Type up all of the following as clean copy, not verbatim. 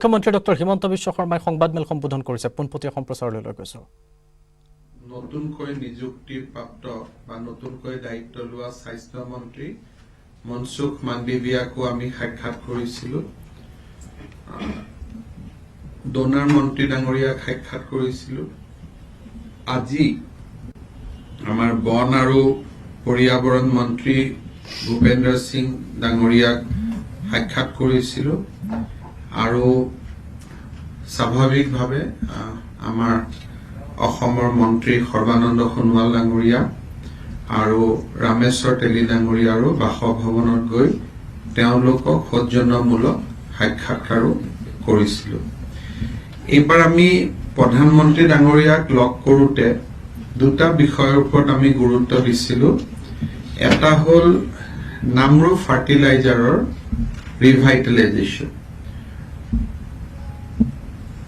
মুখ্যমন্ত্ৰী ডক্টৰ হিমন্ত বিশ্ব শৰ্মাই সংবাদমেল সম্বোধন কৰিছে পোনপটীয়া সম্প্ৰচাৰলৈ লৈ গৈছো নতুনকৈ নিযুক্তিপ্ৰাপ্ত বা নতুনকৈ দায়িত্ব লোৱা স্বাস্থ্য মন্ত্ৰী মনসুখ মাণ্ডভিয়াকো আমি সাক্ষাৎ কৰিছিলো ডোনাৰ মন্ত্ৰী ডাঙৰীয়াক সাক্ষাৎ কৰিছিলো আজি আমাৰ বন আৰু পৰ্যাবৰণ মন্ত্ৰী ভূপেন্দ্ৰ সিং ডাঙৰীয়াক সাক্ষাৎ কৰিছিলো আৰু স্বাভাৱিকভাৱে আমাৰ অসমৰ মন্ত্ৰী সৰ্বানন্দ সোণোৱাল ডাঙৰীয়া আৰু ৰামেশ্বৰ তেলী ডাঙৰীয়াৰো বাসভৱনত গৈ তেওঁলোকক সৌজন্যমূলক সাক্ষাৎকাৰো কৰিছিলো এইবাৰ আমি প্ৰধানমন্ত্ৰী ডাঙৰীয়াক লগ কৰোঁতে দুটা বিষয়ৰ ওপৰত আমি গুৰুত্ব দিছিলো এটা হ'ল নামৰু ফাৰ্টিলাইজাৰৰ ৰিভাইটেলাইজেশ্যন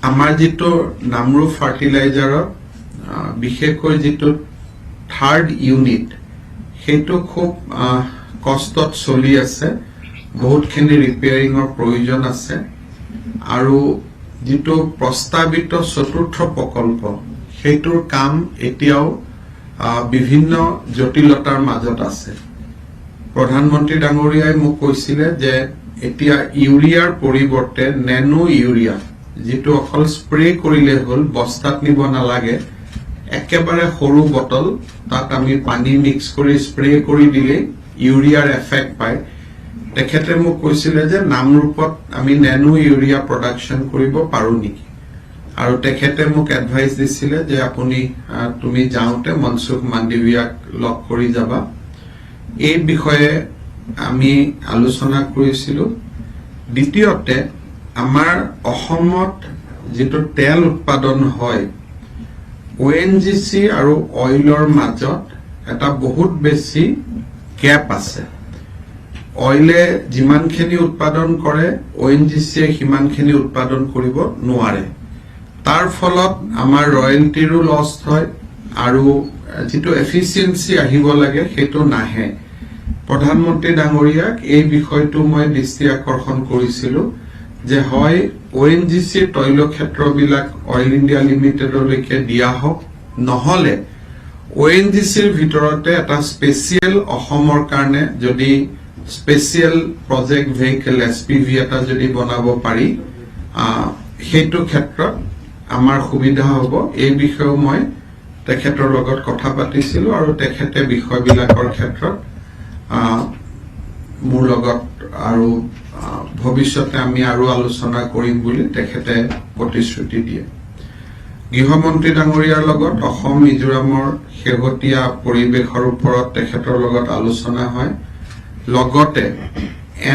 আমাৰ যেটো নামৰু ফাৰ্টিলাইজাৰৰ বিশেষকৈ যেটো থাৰ্ড ইউনিট হেতু খুব কষ্টত চলি আছে বহুতখিনি ৰিপেয়াৰিংৰ প্ৰয়োজন আছে আৰু যেটো প্ৰস্তাৱিত চতুৰ্থ প্ৰকল্প হেতুৰ কাম এতিয়াও বিভিন্ন জটিলতাৰ মাজত আছে প্ৰধানমন্ত্ৰী ডাঙৰীয়াই মোক কৈছিলে যে এতিয়া ইউৰিয়াৰ পৰিৱৰ্তে নেনো ইউৰিয়া যেটো অকল স্প্ৰে কৰিলে হ'ল বস্তাত নিব নালাগে একেবাৰে সৰু বটল তাত আমি পানী মিক্স কৰি স্প্ৰে কৰি দিলে ইউৰিয়াৰ এফেক্ট পায় তেখেতে মোক কৈছিলে যে নামৰূপত আমি নেনো ইউৰিয়া প্ৰডাকশন কৰিব পাৰো নেকি আৰু তেখেতে মোক এডভাইস দিছিলে যে আপুনি তুমি যাওঁতে মনসুখ মাণ্ডভিয়াক লগ কৰি যাবা এই বিষয়ে আমি আলোচনা কৰিছিলো দ্বিতীয়তে আমাৰ অসমত যেটো তেল উৎপাদন হয় ONGC আৰু অইলৰ মাজত এটা বহুত বেছি গ্যাপ আছে অইলে যিমানখিনি উৎপাদন কৰে ONGC সিমানখিনি উৎপাদন কৰিব নোৱাৰে তাৰ ফলত আমাৰ ৰয়েলটিৰো লছ হয় আৰু যেটো এফিচিয়েন্সি আহিব লাগে হেতু নাহে প্ৰধানমন্ত্ৰী ডাঙৰীয়াক এই বিষয়টো মই দৃষ্টি আকৰ্ষণ কৰিছিলো যে হয় ONGC তৈল ক্ষেত্ৰবিলাক অইল ইণ্ডিয়া লিমিটেডলৈকে দিয়া হওক নহলে ONGCৰ ভিতৰতে এটা স্পেচিয়েল অসমৰ কাৰণে যদি স্পেচিয়েল প্ৰজেক্ট ভেহিকল SPV এটা যদি বনাব পাৰি হেতু ক্ষেত্ৰত আমাৰ সুবিধা হ'ব এই বিষয়ে মই তেখেতৰ লগত কথা পাতিছিলো আৰু তেখেতে বিষয়বিলাকৰ ক্ষেত্ৰত মোৰ লগত আৰু ভৱিষ্যতে আমি আৰু আলোচনা কৰিম বুলি তেখেতে প্ৰতিশ্ৰুতি দিয়ে গৃহমন্ত্ৰী ডাঙৰীয়াৰ লগত অসম মিজোৰামৰ শেহতীয়া পৰিৱেশৰ ওপৰত তেখেতৰ লগত আলোচনা হয় লগতে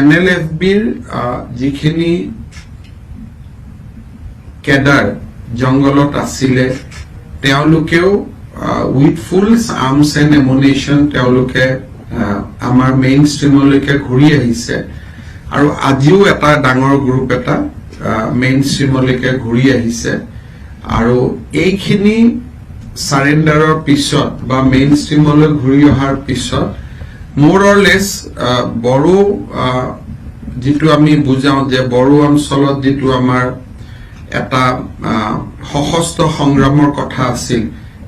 NLFBৰ যিখিনি কেডাৰ জংগলত আছিলে তেওঁলোকেও উইথ ফুল আৰ্মছ এণ্ড এমুনেশ্যন তেওঁলোকে আমাৰ মেইন ষ্ট্ৰীমলৈকে ঘূৰি আহিছে আৰু আজিও এটা ডাঙৰ গ্ৰুপ এটা মেইন ষ্ট্ৰীমলৈকে ঘূৰি আহিছে আৰু এইখিনি সাৰেন্ডাৰৰ পিছত বা মেইন ষ্ট্ৰীমলৈ ঘূৰি অহাৰ পিছত মোৰ অৰ লেছ বড়ো যেটো আমি বুজাও যে বড়ো অঞ্চলত যেটো আমাৰ এটা সশস্ত্ৰ সংগ্ৰামৰ কথা আছিল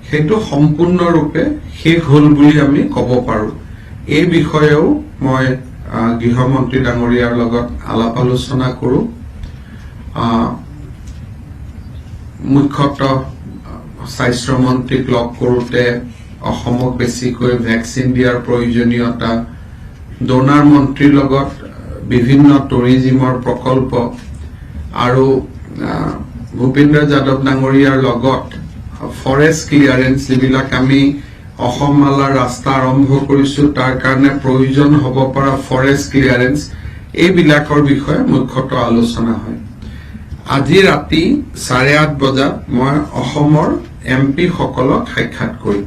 হেতু সম্পূৰ্ণৰূপে শেষ হ'ল বুলি আমি ক'ব পাৰো এই বিষয়েও মই গৃহমন্ত্ৰী ডাঙৰীয়াৰ লগত আলাপ আলোচনা কৰো মুখ্যতঃ স্বাস্থ্য মন্ত্ৰীক লগ কৰোতে অসমক বেছিকৈ ভ্যাকচিন দিয়াৰ প্ৰয়োজনীয়তা ডোনাৰ মন্ত্ৰীৰ লগত বিভিন্ন টুৰিজিমৰ প্ৰকল্প আৰু ভূপেন্দ্ৰ যাদৱ ডাঙৰীয়াৰ লগত ফৰেষ্ট ক্লিয়াৰেন্স যিবিলাক আমি অসম মালাৰ ৰাস্তা আৰম্ভ কৰিছো তাৰ কাৰণে প্ৰয়োজন হ'ব পৰা ফৰেষ্ট ক্লিয়াৰেন্স এইবিলাকৰ বিষয়ে মুখ্যতঃ আলোচনা হয় আজি ৰাতি 8:30 বজাত মই অসমৰ MP সকলক সাক্ষাৎ কৰিম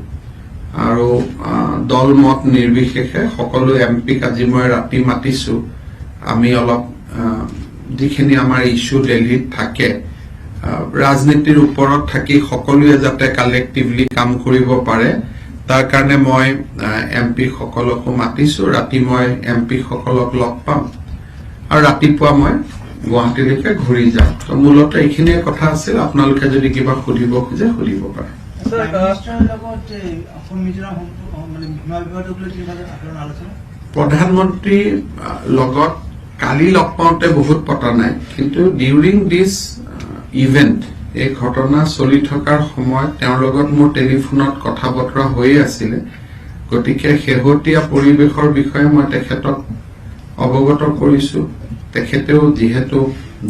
আৰু দলমত নিৰ্বিশেষে সকলো MP আজি মই ৰাতি মাতিছো আমি অলপ যিখিনি আমাৰ ইস্যু দিল্লীত থাকে ৰাজনীতিৰ ওপৰত থাকি সকলোৱে যাতে কালেক্টিভলি কাম কৰিব পাৰে তাৰ কাৰণে মই MP সকলক মাতিছো ৰাতি মই MP সকলক লগ পাম আৰু ৰাতিপুৱা মই গুৱাহাটীলৈকে ঘূৰি যায় তো মূলতঃ এইখিনিয়ে কথা আছিল আপোনালোকে যদি কিবা সুধিব খোজে সুধিব পাৰে প্ৰধানমন্ত্ৰী লগত কালি লগ পাওঁতে বহুত পতা নাই কিন্তু ডিউৰিং দিছ ইভেন্ট এই ঘটনা চলি থকাৰ সময়ত তেওঁৰ লগত মোৰ টেলিফোনত কথা বতৰা হৈয়ে আছিলে গতিকে শেহতীয়া পৰিৱেশৰ বিষয়ে মই তেখেতক অৱগত কৰিছো তেখেতেও যিহেতু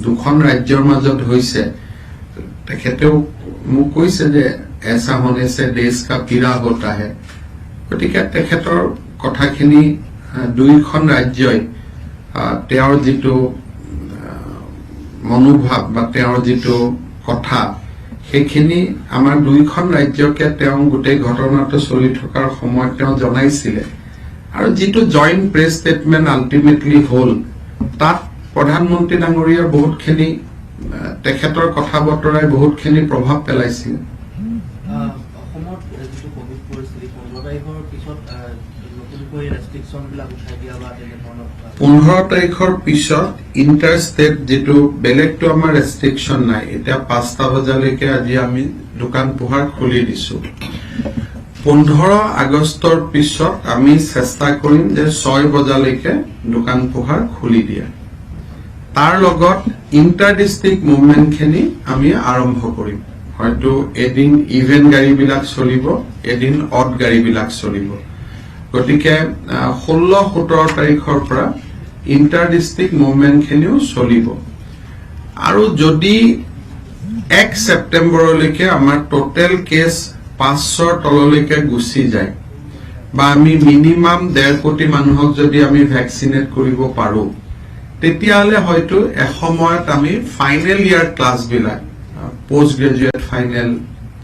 দুখন ৰাজ্যৰ মাজত হৈছে তেখেতেও মোক কৈছে যে ऐसा होने से देश का पीड़ा होता है গতিকে তেখেতৰ কথাখিনি দুইখন ৰাজ্যই তেওঁৰ যিটো মনোভাৱ বা তেওঁৰ যিটো কথা সেইখিনি আমাৰ দুইখন ৰাজ্যকে তেওঁ গোটেই ঘটনাটো চলি থকাৰ সময়ত তেওঁ জনাইছিলে আৰু যিটো জইণ্ট প্ৰেছ ষ্টেটমেণ্ট আল্টিমেটলি হ'ল তাত প্ৰধানমন্ত্ৰী ডাঙৰীয়াৰ বহুতখিনি তেখেতৰ কথা বতৰাই বহুতখিনি প্ৰভাৱ পেলাইছিল 15 তাৰিখৰ পিছত ইণ্টাৰ ষ্টেট যেটো বেলেগটো আমাৰ ৰেষ্ট্ৰিকশন নাই এটা 5টা বজালৈকে আজি আমি দোকান পোহাৰ খুলি দিছো 15 আগষ্টৰ পিছত আমি চেষ্টা কৰিম যে 6 বজালৈকে দোকান পোহাৰ খুলি দিয়া তাৰ লগত ইণ্টাৰ ডিস্ট্ৰিক্ট মুভমেন্ট খিনি আমি আৰম্ভ কৰিম হয়তো এদিন ইভেন্ট গাড়ীবিলাক চলিব এদিন অড গাড়ীবিলাক চলিব গতিকে 16-17 তাৰিখৰ পৰা ইণ্টাৰ ডিস্ট্ৰিক্ট মুভমেন্ট খিনিও চলিব আৰু যদি 1 ছেপ্টেম্বৰলৈকে আমাৰ টোটেল কেছ 500 তললৈকে গুচি যায় বা আমি মিনিমাম 1.5 কোটি মানুহক যদি আমি ভ্যাকসিনেট কৰিব পাৰো তেতিয়ালে হয়তো এসময়ত আমি ফাইনাল ইয়াৰ ক্লাস বিলাক post graduate final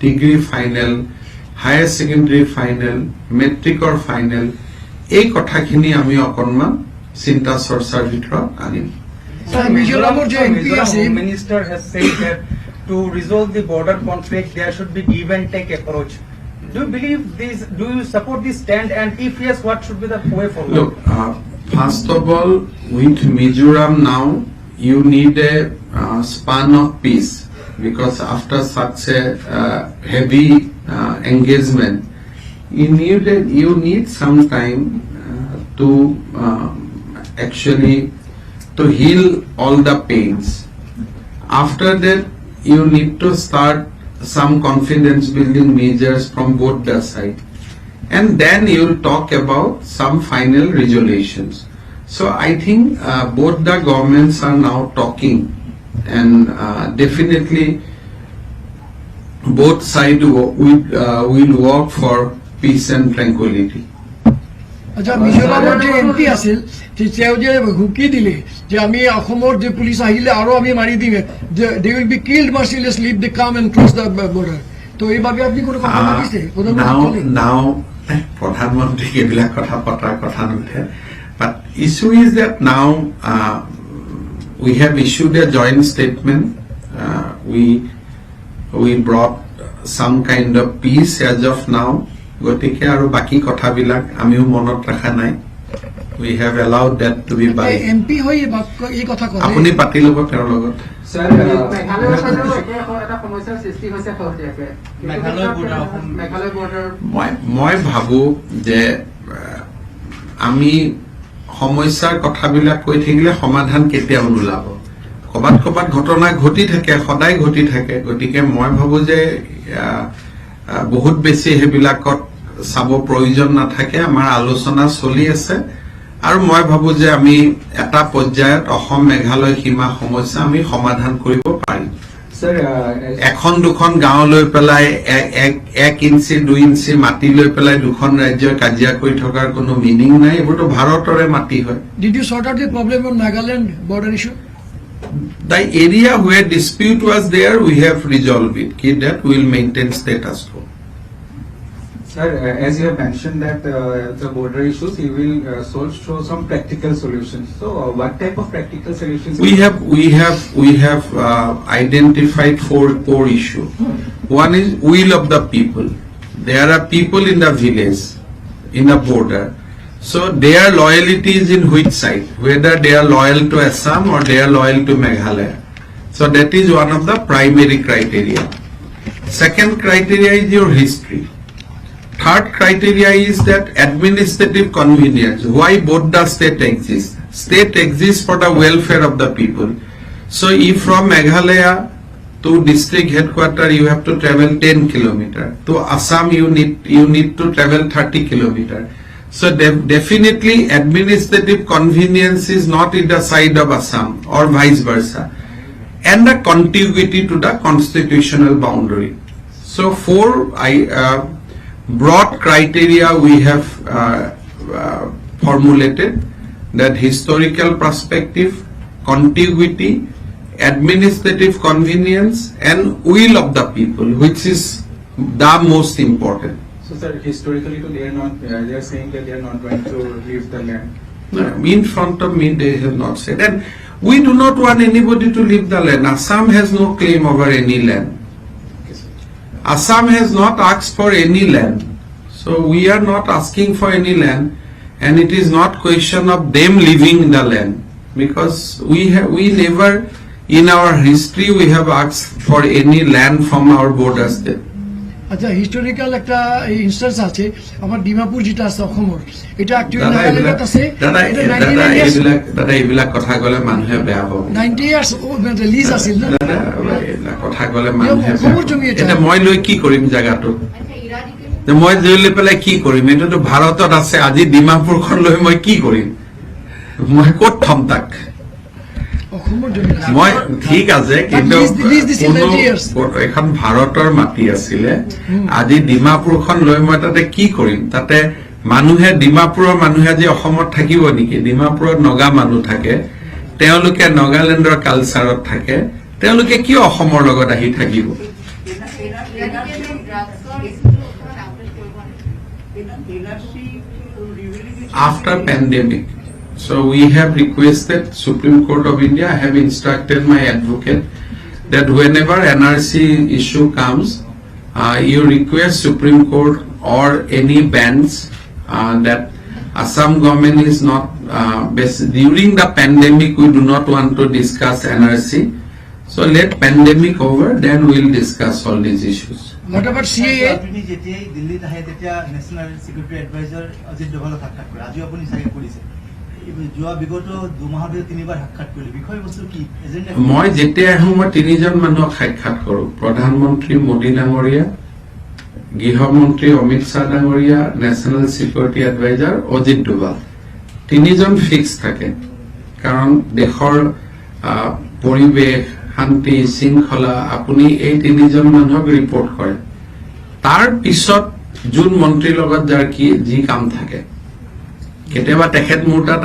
degree final higher secondary final মেট্ৰিকৰ ফাইনেল এই কথাখিনি আমি অকনমান চিন্তা চৰ্চাৰ ভিতৰত আনিম Home Minister has said that to resolve the border conflict there should be give and take approach. Do you believe this? Do you support this stand? And if yes, what should be the way forward? Look, first of all, with Mizoram now, you need a span of peace because after such a heavy engagement, you need some time to actually to heal all the pains. After that, you need to start some confidence building measures from both the side. And then you will talk about some final resolutions. So I think both the governments are now talking and definitely both sides will work for peace and tranquility. আচ্ছা মিজোৰামৰ যে MP আছিল তেওঁ যে হুকি দিলে যে আমি অসমৰ যে পুলিচ আহিলে আৰু আমি মাৰি দিম they will be killed mercilessly if they come and cross the border তো এই ভাবে আপনি কোনো কথা ভাবিছে নাও প্ৰধানমন্ত্ৰী এইবিলাক কথা পতাৰ কথা নুঠে but issue is that now we have issued a joint statement we brought some kind of peace as of now গতিকে আৰু বাকি কথাবিলাক আমিও মনত ৰাখা নাই we have allowed that to be by MP হৈ এই কথা কয় আপুনি পাতি লব তেওঁৰ লগত স্যাৰ এটা সমস্যাৰ সৃষ্টি হৈছে হওঁতে মেঘালয় বৰ্ডাৰ মই ভাবো যে আমি সমস্যাৰ কথাবিলাক কৈ থাকিলে সমাধান কেতিয়াও নোলাব কবাত ঘটনা ঘটি থাকে সদায় ঘটি থাকে গতিকে মই ভাবো যে বহুত বেছি হেবিলাকত চাব প্ৰয়োজন নাথাকে আমাৰ আলোচনা চলি আছে আৰু মই ভাবো যে আমি এটা পৰ্যায়ত অসম মেঘালয় সীমা সমস্যা আমি সমাধান কৰিব পাৰিম স্যার এখন দুখন গাঁও লৈ পেলাই 1 ইঞ্চি 2 ইঞ্চি মাটি লৈ পেলাই দুখন ৰাজ্যৰ কাজিয়া কৰি থকাৰ কোনো মিনিং নাই এবোৰতো ভাৰতৰে মাটি হয় did you sort out the problem on Nagaland border issue The area where dispute was there, we have resolved it. That will maintain status quo. Sir, as you have mentioned that the border issues, you will show some practical solutions. So, what type of practical solutions? We have identified four core issues. One is will of the people. There are people in the village, in the border, So their loyalty is in which side? Whether they are loyal to Assam or they are loyal to Meghalaya. So that is one of the primary criteria. Second criteria is your history. Third criteria is that administrative convenience. Why both the state exist? State exists for the welfare of the people. So if from Meghalaya to district headquarters you have to travel 10 kilometers. To Assam you need to travel 30 kilometers. So definitely administrative convenience is not in the side of Assam or vice versa. And the contiguity to the constitutional boundary. So four broad criteria we have formulated, that historical perspective, contiguity, administrative convenience and will of the people, which is the most important. So, sir, historically, they are not. They are saying that they are not going to leave the land. In front of me, they have not said. And we do not want anybody to leave the land. Assam has no claim over any land. Assam has not asked for any land. So we are not asking for any land, and it is not question of them leaving the land, because we never in our history we have asked for any land from our border state. আচ্ছা historical একটা instance আছে আমার ডিমাপুর যেটা আছে অসমৰ এটা actually দাদা নাগালেণ্ডত আছে দাদা এইবিলাক কথা কলে মানুহে বেয়া পাব। 90 ইয়ার্স লিজ আছিল না দাদা এইবিলাক কথা কলে মানুহে অসমৰ জমি এটা এটা মই লৈ কি কৰিম জাগাটো, মই লৈ পেলাই কি কৰিম? এইটোতো ভাৰতত আছে। আজি ডিমাপুৰখন লৈ মই কি কৰিম? মই ক'ত থম তাক? অসমৰ জমি মই ঠিক আছে, কিন্তু লিজ দিছিল 90 years। এখন ভাৰতৰ মাটি আছিলে। আজি ডিমাপুৰখন লৈ মই তাতে কি কৰিম? তাতে মানুহে, ডিমাপুৰৰ মানুহে আজি অসমত থাকিব নেকি? ডিমাপুৰত নগা মানুহ থাকে, তেওঁলোকে নাগালেণ্ডৰ কালচাৰত থাকে, তেওঁলোকে কিয় অসমৰ লগত আহি থাকিব? After pandemic, so we have requested Supreme Court of India, I have instructed my advocate that whenever NRC issue comes, you request Supreme Court or any bans that Assam government is not, during the pandemic we do not want to discuss NRC, so let pandemic over, then we'll discuss all these issues. What about CAA? আপুনি যেতিয়াই দিল্লীত আহে তেতিয়া national security adviser Ajit ডোভালক সাক্ষাৎ কৰে। আজিও আপুনি চাগে কৰিছে। যোৱা বিগত 2 মাহৰ ভিতৰত 3 বাৰ সাক্ষাৎ কৰিলে। বিষয়বস্তু কি? এজেণ্ডা কি? মই যেতিয়া আহোঁ মই 3জন মানুহক সাক্ষাৎ কৰোঁ। প্ৰধানমন্ত্ৰী মোদী ডাঙৰীয়া, গৃহমন্ত্ৰী অমিত শ্বাহ ডাঙৰীয়া, national security adviser Ajit Doval. 3জন ফিক্স থাকে, কাৰণ দেশৰ পৰিৱেশ, শান্তি শৃংখলা আপুনি এই 3জন মানুহক ৰিপৰ্ট কৰে। তাৰ পিছত যোন মন্ত্ৰীৰ লগত যাৰ যি কাম থাকে, কেতিয়াবা তেখেত মোৰ তাত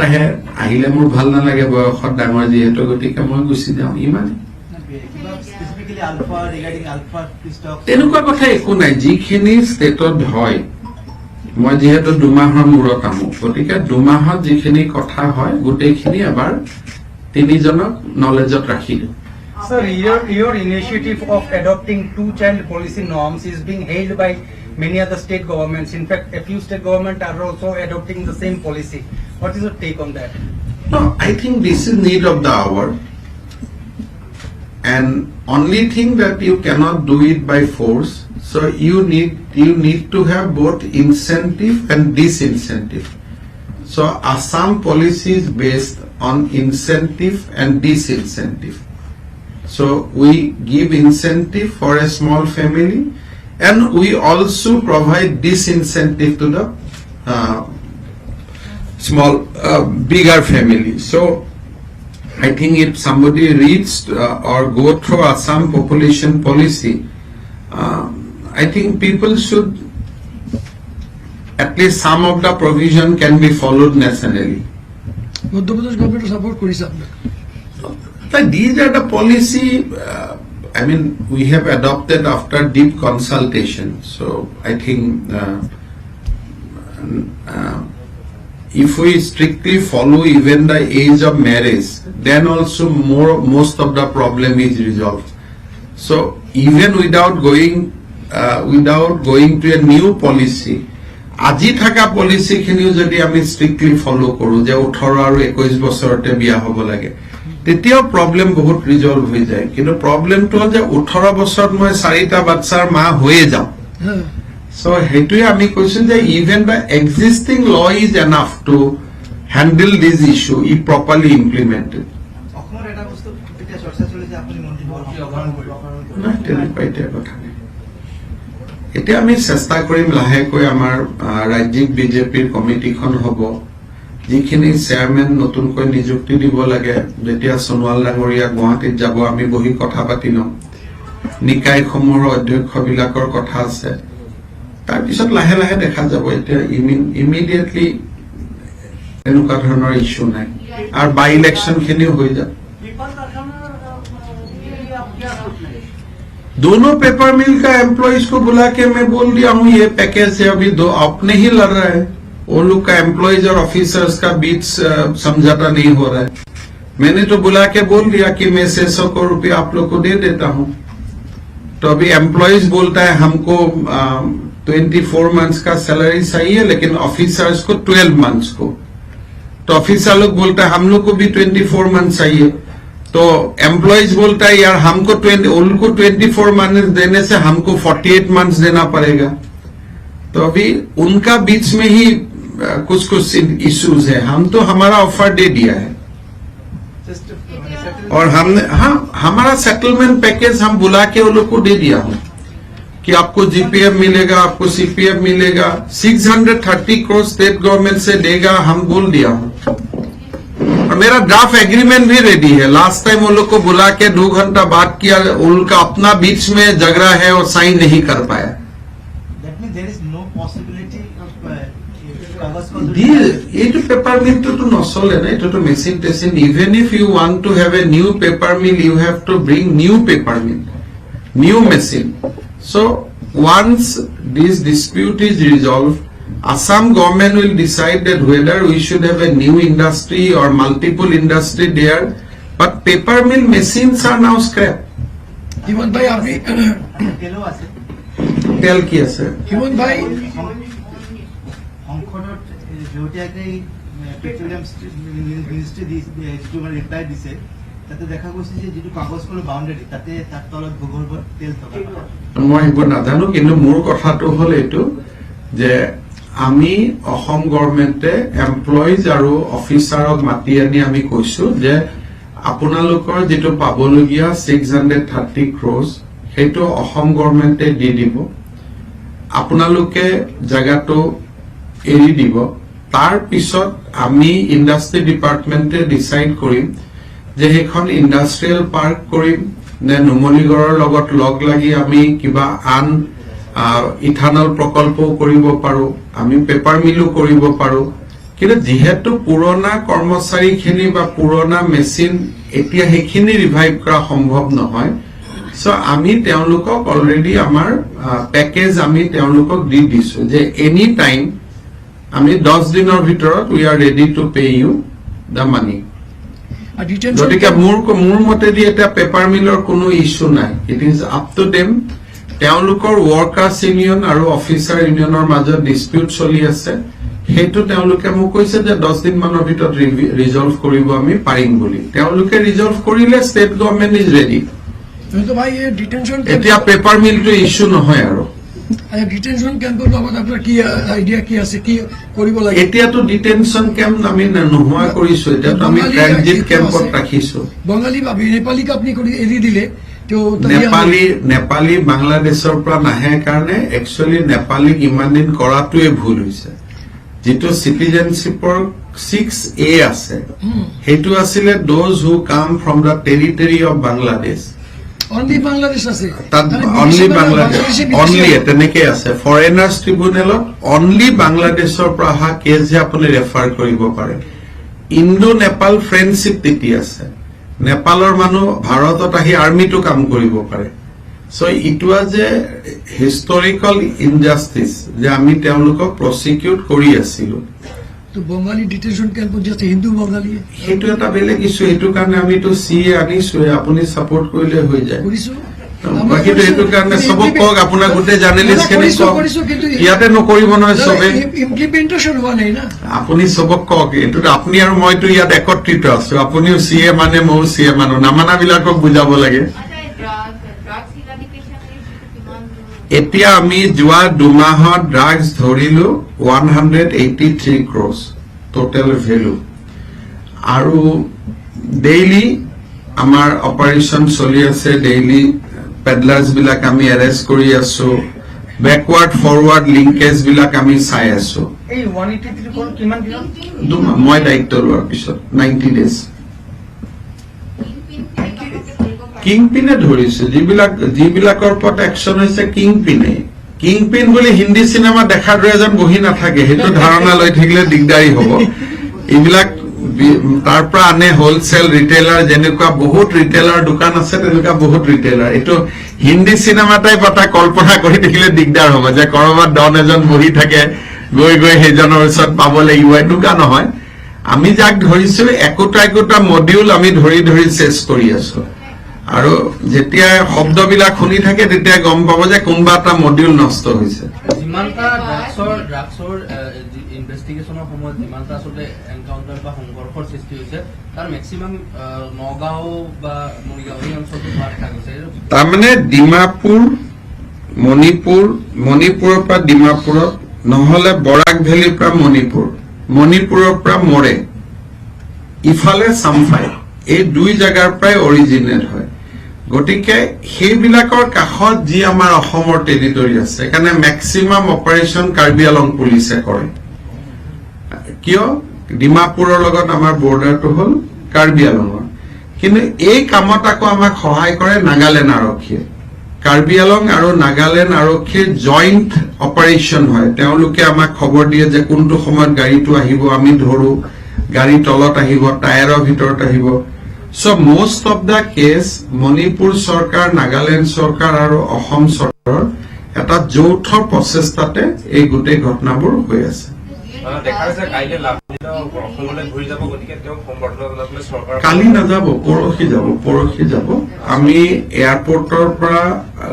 আহিলে মোৰ ভাল নালাগে, বয়সত ডাঙৰ যিহেতু, গতিকে মই গুচি যাওঁ, ইমানে। Specifically ULFA regarding ULFA stock তেনেকুৱা কথা একো নাই। যিখিনি ষ্টেটত হয়, মই যিহেতু 2 মাহৰ মূৰত আহোঁ, গতিকে 2 মাহত যিখিনি কথা হয় গোটেইখিনি এবাৰ 3জনক নলেজত ৰাখি দিওঁ। Sir, your initiative of adopting two-child policy norms is being hailed by many other state governments. In fact, a few state governments are also adopting the same policy. What is your take on that? No, I think this is need of the hour, and only thing that you cannot do it by force. So you need to have both incentive and disincentive. So Assam policy is based on incentive and disincentive. So we give incentive for a small family, and we also provide disincentive to the bigger family. So I think if somebody reads or go through Assam population policy, I think people should, at least some of the provision can be followed nationally. Madhya Pradesh government support করেছে আপনাকে। But these are the policy, I mean, we have adopted after deep consultation. So I think if we strictly follow even the age of marriage, then also most of the problem is resolved. So even without going to a new policy, আজি থকা পলিচিখিনিও যদি আমি strictly ফলো কৰো যে 18 আৰু 21 বছৰতে বিয়া হ'ব লাগে, তেতিয়াও প্ৰব্লেম বহুত ৰিজলভ হৈ যায়। কিন্তু প্ৰব্লেমটো হ'ল যে 18 বছৰত মই 4টা বাচ্চাৰ মা হৈয়ে যাওঁ। So সেইটোৱে আমি কৈছো যে even the existing law is enough to handle this issue E properly implemented. অসমৰ এটা বস্তু এতিয়া চৰ্চা চলে যে আপুনি মন্ত্ৰীসভাৰ অংশগ্ৰহণ কৰিব। নাই, তেনেকুৱা এতিয়া কথা নাই। এতিয়া আমি চেষ্টা কৰিম লাহেকৈ আমাৰ ৰাজ্যিক বিজেপিৰ কমিটিখন হ'ব, যিখিনি চেয়াৰমেন নতুনকৈ নিযুক্তি দিব লাগে। যেতিয়া সোণোৱাল ডাঙৰীয়া গুৱাহাটীত যাব আমি বহি কথা পাতি ল'ম। নিকায়সমূহৰ অধ্যক্ষবিলাকৰ কথা আছে, তাৰপিছত লাহে লাহে দেখা যাব। এতিয়া ইমিডিয়েটলি এনেকুৱা ধৰণৰ ইস্যু নাই, আৰু বাই ইলেকশ্যন খিনিও হৈ যাব। दोनों पेपर मिल का एम्प्लॉइज को बुला के मैं बोल दिया हूं ये पैकेज है, अभी दो अपने ही लड़ रहा है। वो लोग का एम्प्लॉइज और ऑफिसर्स का बीच समझौता नहीं हो रहा है। मैंने तो बुला के बोल दिया कि मैं 600 करोड़ रुपया आप लोग को दे देता हूं। तो अभी एम्प्लॉइज बोलता है हमको 24 मंथ्स का सैलरी चाहिए, लेकिन ऑफिसर्स को 12 मंथ्स को। तो ऑफिसर लोग बोलता है हम लोग को भी 24 मंथ चाहिए। तो एम्प्लॉइज बोलता है यार हमको उनको 24 मंथ देने से हमको 48 मंथ्स देना पड़ेगा। तो अभी उनका बीच में ही कुछ इश्यूज है। हम तो हमारा ऑफर दे दिया है, और हमने हमारा सेटलमेंट पैकेज हम बुला के उन लोग को दे दिया हूं कि आपको जीपीएफ मिलेगा, आपको सीपीएफ मिलेगा, 630 करोड़ स्टेट गवर्नमेंट से देगा, हम बोल दिया हूं। और मेरा ड्राफ्ट एग्रीमेंट भी रेडी है। लास्ट टाइम वो लोग को बुला के 2 घंटा बात किया, उनका अपना बीच में झगड़ा है और साइन नहीं कर पाया। That means there is no possibility of कागज को ये तो पेपर मिल तो नचले ना, ये तो मेसिन टेसिन। Even if you want to have a new paper mill, you have to bring new paper mill, new machine. So once this dispute is resolved, Assam government will decide that whether we should have a new industry or multiple industry there, but paper mill machines are now scrap. Himanta ভাই আপনি তেলো আছে Tell ki ase. Himanta ভাই সংসদত শেহতীয়াকৈ petroleum ministry যিটো মানে reply দিছে, তাতে দেখা গৈছে যে যিটো কাগজ কলৰ বাউণ্ডাৰী তাতে তাৰ তলত ভূগৰ্ভত তেল থকা। মই এইবোৰ নাজানো, কিন্তু মোৰ কথাটো হ'ল এইটো যে আমি অসম গভৰ্ণমেণ্টে এমপ্লয়িজ আৰু অফিচাৰক মাতি আনি আমি কৈছো যে আপোনালোকৰ যিটো পাবলগীয়া 630 ক্ৰ'ৰ্ছ সেইটো অসম গভৰ্ণমেণ্টে দি দিব, আপোনালোকে জাগাটো এৰি দিব। তাৰ পিছত আমি ইণ্ডাষ্ট্ৰী ডিপাৰ্টমেণ্টে ডিচাইড কৰিম যে সেইখন ইণ্ডাষ্ট্ৰিয়েল পাৰ্ক কৰিম নে নুমলীগড়ৰ লগত লগ লাগি আমি কিবা আন ইথানল প্ৰকল্পও কৰিব পাৰো, আমি পেপাৰ মিলো কৰিব পাৰো। কিন্তু যেহেতু পুৰণা কৰ্মচাৰীখিনি বা পুৰণা মেচিন এতিয়া সেইখিনি ৰিভাইভ কৰা সম্ভৱ নহয়, চ' আমি তেওঁলোকক অলৰেডি আমাৰ পেকেজ আমি তেওঁলোকক দি দিছো যে এনি টাইম আমি 10 দিনৰ ভিতৰত we are ready to pay you the money. গতিকে মোৰ মতেদি এতিয়া পেপাৰ মিলৰ কোনো ইছ্যু নাই। It is up to them. তেওঁলোকৰ ৱৰ্কাৰ্ছ ইউনিয়ন আৰু অফিচাৰ ইউনিয়নৰ মাজত ডিস্পিউট চলি আছে, সেইটো তেওঁলোকে মোক কৈছে যে 10 দিন মানৰ ভিতৰত ৰিজলভ কৰিব আমি পাৰিম বুলি। তেওঁলোকে ৰিজলভ কৰিলে ষ্টেট গভৰ্ণমেণ্ট ইজ ৰেডি। ভাই এই ডিটেনশন এতিয়া পেপাৰ মিলটো ইছ্যু নহয় আৰু। ডিটেনশন কেম্পৰ লগত আপোনাৰ কি আইডিয়া কি আছে, কি কৰিব লাগে? এতিয়াতো ডিটেনশন কেম্প আমি নোহোৱা কৰিছো, এতিয়াতো আমি ট্ৰানজিট কেম্পত ৰাখিছো। বঙালী বা নেপালীক আপুনি এৰি দিলে, নেপালী বাংলাদেশৰ পৰা নাহে কাৰণে একচুৱেলি নেপালীক ইমান দিন কৰাটোৱে ভুল হৈছে। যিটো চিটিজেনশ্বিপৰ 6A আছে সেইটো আছিলে দোজ হু কাম from the territory of Bangladesh. Only Bangladesh আছে তাত অনলি বাংলাদেশ অনলি তেনেকে আছে। ফৰেনাৰ্ছ ট্ৰিব্যুনেলত অনলি বাংলাদেশৰ পৰা অহা কেছহে আপুনি ৰেফাৰ কৰিব পাৰে। ইণ্ডো নেপাল ফ্ৰেণ্ডশ্বিপ নীতি আছে, নেপালৰ মানুহ ভাৰতত আহি আৰ্মিটো কাম কৰিব পাৰে। So' it was a historical injustice যে আমি তেওঁলোকক প্ৰচিকিউট কৰি আছিলো। বঙালী ডিটেনশন কেম্পত যে আছে হিন্দু বঙালী, সেইটো এটা বেলেগ ইছ্যু। সেইটো কাৰণে আমিতো CA আনিছোৱে, আপুনি ছাপোৰ্ট কৰিলে হৈ যায়। বাকীটো এইটো কাৰণে চবক কওক, আপোনাৰ গোটেই জাৰ্নেলিষ্ট খিনি কওক, ইয়াতে নকৰিব নহয় চবে। ইমপ্লিমেন্টেশন হোৱা নাই না। আপুনি চবক কওক, এইটোত আপুনি আৰু মইতো ইয়াত একত্ৰিত আছো, আপুনিও CA মানে ময়ো CA মানো, নামানা বিলাকক বুজাব লাগে। এতিয়া আমি যোৱা 2 মাহত ড্ৰাগছ ধৰিলো 183 crores টোটেল ভেলু, আৰু ডেইলি আমাৰ অপাৰেশ্যন চলি আছে, ডেইলি পেডলাৰ্ছ বিলাক আমি এৰেষ্ট কৰি আছো, বেকৱাৰ্ড ফৰৱাৰ্ড লিংকেজ বিলাক আমি চাই আছো। এই 183 কোন কিমান দিনত? মই দায়িত্ব লোৱাৰ পিছত 90 days কিং পিনে ধৰিছে, যিবিলাকৰ ওপৰত একশ্যন হৈছে কিং পিন বুলি হিন্দী চিনেমা দেখাৰ দৰে এজন বহি নাথাকে, সেইটো ধাৰণা লৈ থাকিলে দিগদাৰী হ'ব। এইবিলাক তাৰ পৰা আনে হোলচেল ৰিটেইলাৰ, যেনেকুৱা বহুত ৰিটেইলাৰ দোকান আছে তেনেকুৱা বহুত ৰিটেইলাৰ। এইটো হিন্দী চিনেমা টাইপ এটা কল্পনা কৰি থাকিলে দিগদাৰ হ'ব যে কৰবাত ডন এজন বহি থাকে, গৈ সেইজনৰ ওচৰত পাব লাগিব, এনেকুৱা নহয়। আমি যাক ধৰিছো একোটা মডিউল আমি ধৰি চেছ কৰি আছো, আৰু যেতিয়া শব্দবিলাক শুনি থাকে তেতিয়া গম পাব যে কোনোবা এটা মডিউল নষ্ট হৈছে। যিমানটা ড্ৰাগছৰ ইনভেষ্টিগেশ্যনৰ সময়ত যিমানটা আচলতে এনকাউণ্টাৰ বা সংঘৰ্ষৰ সৃষ্টি হৈছে, তাৰ মেক্সিমাম নগাঁও বা মৰিগাঁও এই অঞ্চলটো হোৱা দেখা গৈছে। তাৰমানে ডিমাপুৰ, মণিপুৰৰ পৰা ডিমাপুৰত, নহলে বৰাক ভেলীৰ পৰা মণিপুৰৰ পৰা মৰে, ইফালে চামফাই, এই 2 জাগাৰ পৰাই অৰিজিনেট হয়। গতিকে সেইবিলাকৰ কাষত যি আমাৰ অসমৰ টেৰিটৰী আছে, সেইকাৰণে মেক্সিমাম অপাৰেশ্যন কাৰ্বি আলং পুলিচে কৰে। কিয়? ডিমাপুৰৰ লগত আমাৰ বৰ্ডাৰটো হ'ল কাৰ্বি আলঙৰ, কিন্তু এই কামত আকৌ আমাক সহায় কৰে নাগালেণ্ড আৰক্ষীয়ে। কাৰ্বি আলং আৰু নাগালেণ্ড আৰক্ষীৰ জইণ্ট অপাৰেশ্যন হয়, তেওঁলোকে আমাক খবৰ দিয়ে যে কোনটো সময়ত গাড়ীটো আহিব, আমি ধৰো, গাড়ী তলত আহিব, টায়াৰৰ ভিতৰত আহিব। So most of the case Manipur চৰকাৰ, নাগালেণ্ড চৰকাৰ আৰু অসম চৰকাৰৰ এটা যৌথ প্ৰচেষ্টাতে এই গোটেই ঘটনাবোৰ হৈ আছে। কালি নাযাব, পৰহি যাব। আমি এয়াৰপৰ্টৰ পৰা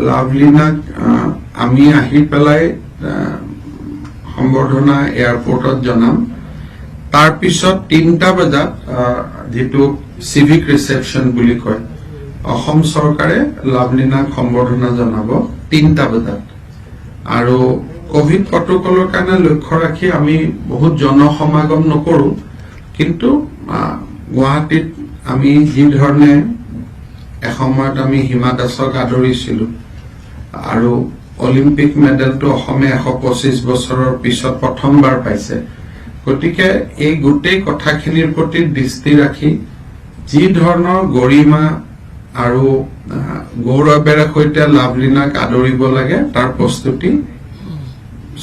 লাভলীনাক আমি আহি পেলাই সম্বৰ্ধনা এয়াৰপৰ্টত জনাম। তাৰপিছত 3টা বজাত যিটো চিভিক ৰিচেপশ্যন বুলি কয়, অসম চৰকাৰে লাভলীনাক সম্বৰ্ধনা জনাব 3টা বজাত। আৰু কোভিড প্ৰটকলৰ কাৰণে লক্ষ্য ৰাখি আমি বহুত জনসমাগম নকৰো, কিন্তু গুৱাহাটীত আমি যি ধৰণে এসময়ত আমি হিমা দাসক আদৰিছিলো, আৰু অলিম্পিক মেডেলটো অসমে 125 বছৰৰ পিছত প্ৰথমবাৰ পাইছে। গতিকে এই গোটেই কথাখিনিৰ প্ৰতি দৃষ্টি ৰাখি যি ধৰণৰ গৰিমা আৰু গৌৰৱেৰে সৈতে লাভলীনাক আদৰিব লাগে তাৰ প্ৰস্তুতি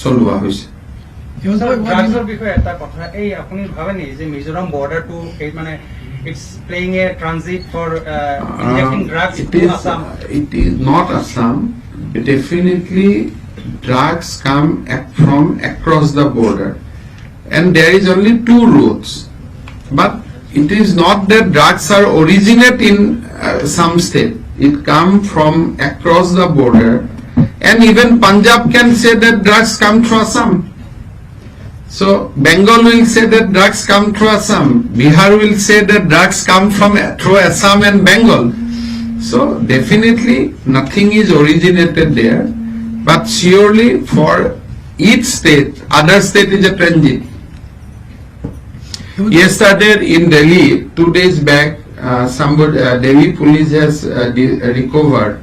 চলোৱা হৈছে। ড্ৰাগছৰ বিষয়ে এটা কথা, এই আপুনি ভাবে নেকি যে মিজোৰাম বৰ্ডাৰটো এই মানে it's playing a transit for injecting drugs to Assam? It is not Assam. Definitely drugs come from across the border, and there is only 2 routes, but it is not that drugs are originate in some state. It come from across the border, and even Punjab can say that drugs come through Assam. So Bengal will say that drugs come through Assam. Bihar will say that drugs come through Assam and Bengal. So definitely nothing is originated there, but surely for each state, other state is a transit. Yesterday in Delhi, 2 days back, Delhi police has recovered,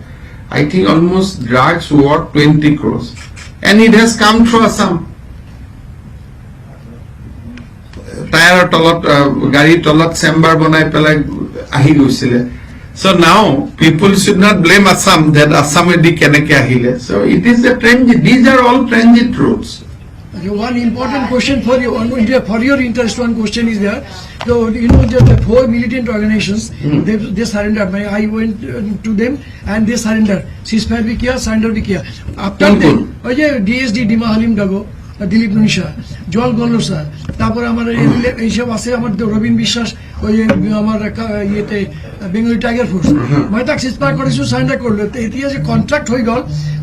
I think, almost drugs worth 20 crores, and it has come through Assam. Tire tolat, gari tolat chamber banai pelai ahi goisile. So now people should not blame Assam that Assam edi keneke ahile. So it is a transit. These are all transit routes. Okay, one important question for you, for your interest, one question is there. So, you know, just the 4 militant organizations, they surrendered. I went to them and they surrendered. Ceasefire bhi kiya, surrender bhi kiya. After that, DSD Dima Halim Dago, Dilip Manisha, জল গল্লোসা, তারপরে আমার এইসব আছে আমার রবীন বিশ্বাস, ওই আমার ইয়েতে বেঙ্গলি টাইগার ফোর্স, মই তাক চিজপাৰ কৰিছোঁ, চাইণ্ডাৰ কৰিলোঁ। এতিয়া যে কণ্ট্ৰাক্ট হৈ গ'ল,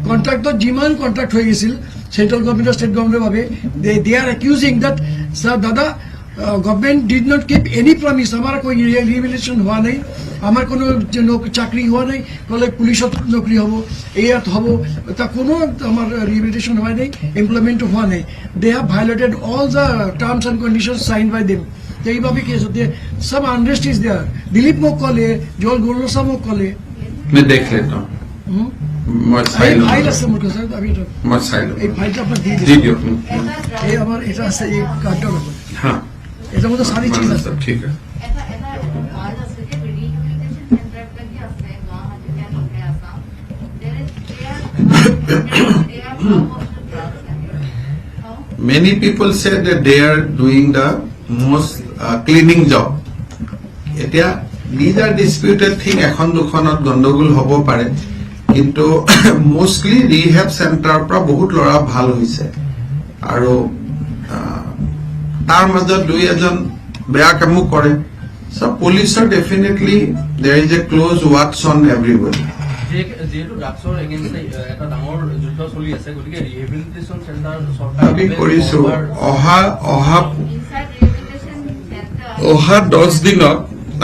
কণ্ট্ৰাক্টত যিমান কণ্ট্ৰাক্ট হৈ গৈছিল চেন্ট্ৰেল গভৰ্ণমেণ্ট ষ্টেট গভৰ্ণমেণ্টৰ বাবে, দে আৰ একিউজিং দেট ছাৰ দাদা government did not keep any promise, আমার কোই রিহেবিলিটেশন হওয়া নেই, আমার কোনো চাকরি হওয়া নেই, বলে পুলিশত নকরি হব, এয়াত হব, তা কোনো আমার রিহেবিলিটেশন হওয়া নেই, এমপ্লয়মেন্ট হওয়া নেই। They have violated all the terms and condition sign by them. এইভাবে কি আছে, সব আনরেস্ট ইজ দেয়ার। দিলীপ মোক কলে, জল গল্লোসা মোক কলে, मैं देख लेता हूँ, मैं ফাইল साइड আছে মোৰ কাছে, আমি मैं साइड এই ফাইলটা আপনার দিয়ে जी দিই। दियो এই আমার এটা আছে, এই কার্ডটা রাখুন, हाँ এটার মধ্যে সারি চিজ আছে। सब ठीक है। Many people say that they are doing the most cleaning job. এতিয়া these are disputed thing, এখন দুখনত গণ্ডগোল হ'ব পাৰে, কিন্তু মোষ্টলি ৰিহেব চেণ্টাৰৰ পৰা বহুত ল'ৰা ভাল হৈছে, আৰু তাৰ মাজত দুই এজন বেয়া কামো কৰে। So পুলিচৰ definitely there is a close watch on everybody. যিহেতু ড্ৰাগছৰ এগেইনষ্ট এটা ডাঙৰ যুদ্ধ চলি আছে, গতিকে ৰিহেবিলিটেশ্যন চেণ্টাৰ আমি কৰিছো অহা 10 দিনত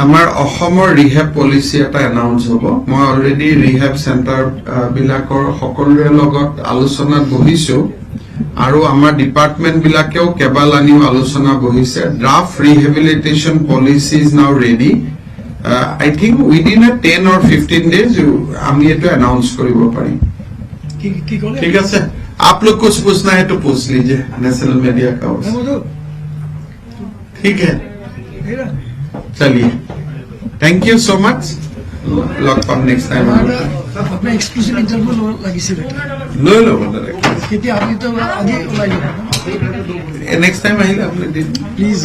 আমাৰ অসমৰ ৰিহেব পলিচি এটা এনাউন্স হ'ব। মই অলৰেডি ৰিহেব চেণ্টাৰ বিলাকৰ সকলোৰে লগত আলোচনাত বহিছো, আৰু আমাৰ ডিপাৰ্টমেণ্ট বিলাকেও কেইবালানিও আলোচনা বহিছে। Draft rehabilitation policy is now ready. I think within a 10 or 15 days আমি এইটো এনাউন্স কৰিব পাৰিম। কি কলে? ঠিক আছে, आप लोग कुछ पूछना है तो पूछ लीजिए नेशनल मीडिया का। ठीक है, चलिए, थैंक यू सो मच, लग पाम नेक्स्ट टाइम। আপনার এক্সক্লুসিভ ইন্টারভিউ লাগিছিল, লৈ ল'ব কেতিয়া? আপনি তো আগে ওলাই যাব, নেক্সট টাইম আহিলে আপুনি দিম। প্লিজ।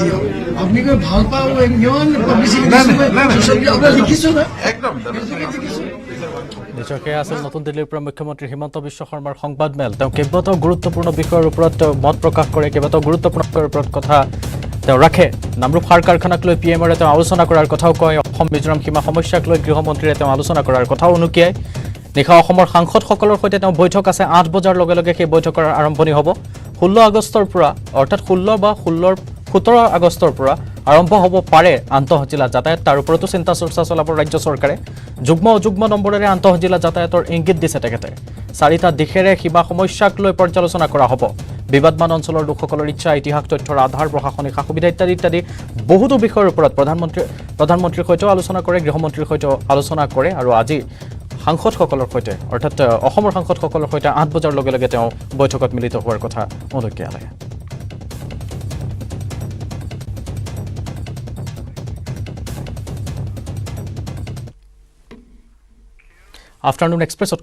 আপনি কই ভাল পাও ইমান পাবলিসিটি আমরা লিখিছো না, একদম নিজকে আছিল নতুন দিল্লীৰ পৰা মুখ্যমন্ত্ৰী হিমন্ত বিশ্ব শৰ্মাৰ সংবাদমেল। তেওঁ কেইবাটাও গুৰুত্বপূৰ্ণ বিষয়ৰ ওপৰত মত প্ৰকাশ কৰে, কেইবাটাও গুৰুত্বপূৰ্ণ বিষয়ৰ ওপৰত কথা তেওঁ ৰাখে। নামৰূপ সাৰ কাৰখানাক লৈ PMৰে তেওঁ আলোচনা কৰাৰ কথাও কয়। অসম মিজোৰাম সীমা সমস্যাক লৈ গৃহমন্ত্ৰীৰে তেওঁ আলোচনা কৰাৰ কথাও উনুকিয়ায়। নিশা অসমৰ সাংসদসকলৰ সৈতে তেওঁ বৈঠক আছে, 8 বজাৰ লগে লগে সেই বৈঠকৰ আৰম্ভণি হ'ব। 16 আগষ্টৰ পৰা, অৰ্থাৎ 17 আগষ্টৰ পৰা আৰম্ভ হ'ব পাৰে আন্তঃজিলা যাতায়াত। তাৰ ওপৰতো চিন্তা চৰ্চা চলাব ৰাজ্য চৰকাৰে। যুগ্ম অযুগ্ম নম্বৰেৰে আন্তঃজিলা যাতায়াতৰ ইংগিত দিছে তেখেতে। 4টা দিশেৰে সীমা সমস্যাক লৈ পৰ্যালোচনা কৰা হ'ব। বিবাদমান অঞ্চলৰ লোকসকলৰ ইচ্ছা, ইতিহাস, তথ্যৰ আধাৰ, প্ৰশাসনিক সা সুবিধা ইত্যাদি ইত্যাদি বহুতো বিষয়ৰ ওপৰত প্ৰধানমন্ত্ৰীৰ সৈতেও আলোচনা কৰে, গৃহমন্ত্ৰীৰ সৈতেও আলোচনা কৰে। আৰু আজি সাংসদসকলৰ সৈতে, অৰ্থাৎ অসমৰ সাংসদসকলৰ সৈতে 8 বজাৰ লগে লগে তেওঁ বৈঠকত মিলিত হোৱাৰ কথা উল্লেখ। আফটাৰনুন এক্সপ্ৰেছত